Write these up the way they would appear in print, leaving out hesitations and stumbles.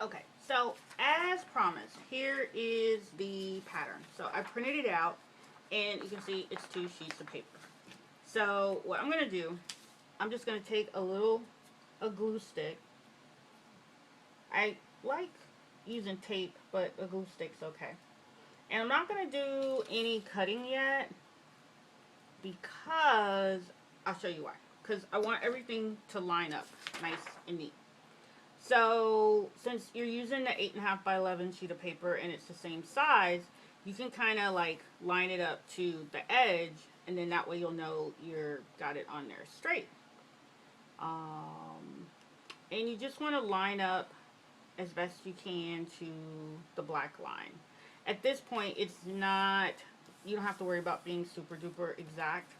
Okay, so as promised, here is the pattern. So I printed it out, and you can see it's 2 sheets of paper. So what I'm going to do, I'm just going to take a glue stick. I like using tape, but a glue stick's okay. And I'm not going to do any cutting yet because I'll show you why. Because I want everything to line up nice and neat. So since you're using the 8.5 by 11 sheet of paper and it's the same size, you can kind of like line it up to the edge, and then that way you'll know you're got it on there straight. And you just want to line up as best you can to the black line. At this point, it's not, you don't have to worry about being super duper exact,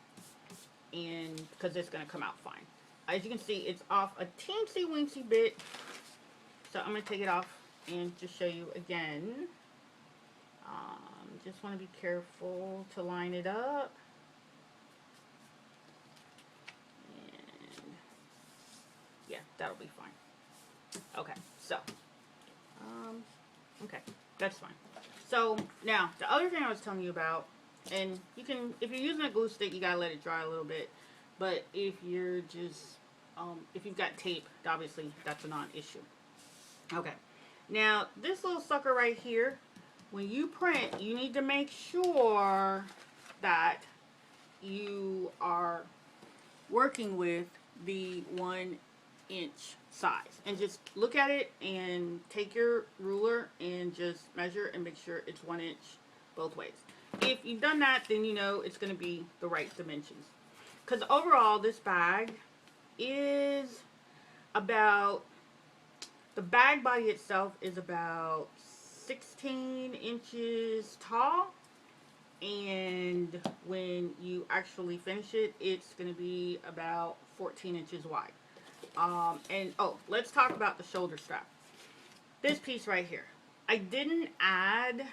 and because it's going to come out fine. As you can see, it's off a teensy weensy bit, so I'm going to take it off and just show you again. Just want to be careful to line it up. And yeah, that'll be fine. Okay, so okay, that's fine. So now the other thing I was telling you about, and you can, if you're using a glue stick, you gotta let it dry a little bit. But if you're just if you've got tape, obviously that's a non-issue. Okay, now this little sucker right here, when you print, you need to make sure that you are working with the 1-inch size. And just look at it and take your ruler and just measure and make sure it's 1 inch both ways. If you've done that, then you know it's going to be the right dimensions. Because overall, this bag is about, the bag body itself is about 16 inches tall, and when you actually finish it, it's going to be about 14 inches wide. And oh, let's talk about the shoulder strap. This piece right here, I didn't add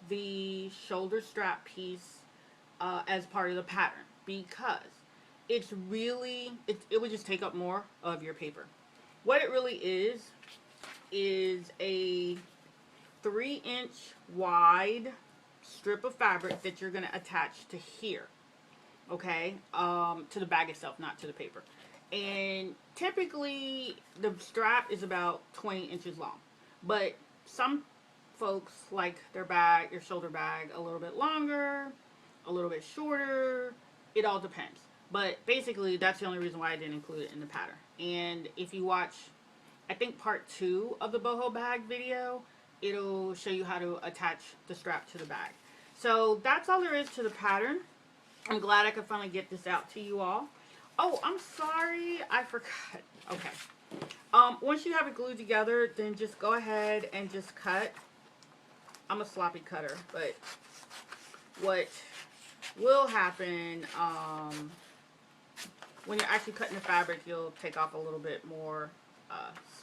the shoulder strap piece as part of the pattern because it's really, it would just take up more of your paper. What it really is a 3-inch wide strip of fabric that you're going to attach to here, okay, to the bag itself, not to the paper. And typically the strap is about 20 inches long, but some folks like their shoulder bag a little bit longer, a little bit shorter. It all depends, but basically that's the only reason why I didn't include it in the pattern. And if you watch, I think part 2 of the boho bag video, it'll show you how to attach the strap to the bag. So that's all there is to the pattern. I'm glad I could finally get this out to you all. Oh, I'm sorry, I forgot. Okay. Once you have it glued together, then just go ahead and just cut. I'm a sloppy cutter, but what will happen, when you're actually cutting the fabric, you'll take off a little bit more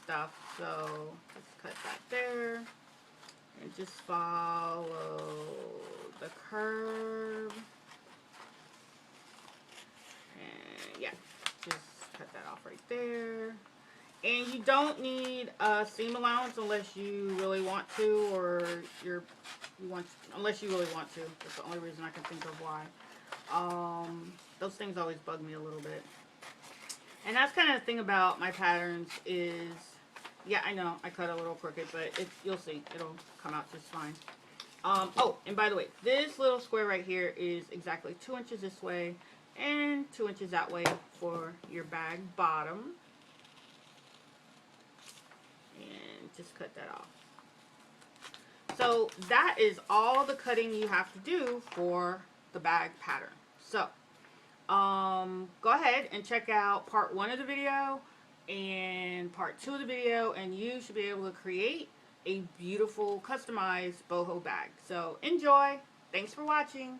stuff. So just cut that there and just follow the curve. And yeah, just cut that off right there. And you don't need a seam allowance unless you really want to, or unless you really want to. That's the only reason I can think of why. Those things always bug me a little bit. And that's kind of the thing about my patterns is, yeah, I know I cut a little crooked, but you'll see, it'll come out just fine. Oh, and by the way, this little square right here is exactly 2 inches this way and 2 inches that way for your bag bottom. And just cut that off. So that is all the cutting you have to do for the bag pattern. So go ahead and check out part 1 of the video and part 2 of the video, and you should be able to create a beautiful customized boho bag. So enjoy. Thanks for watching.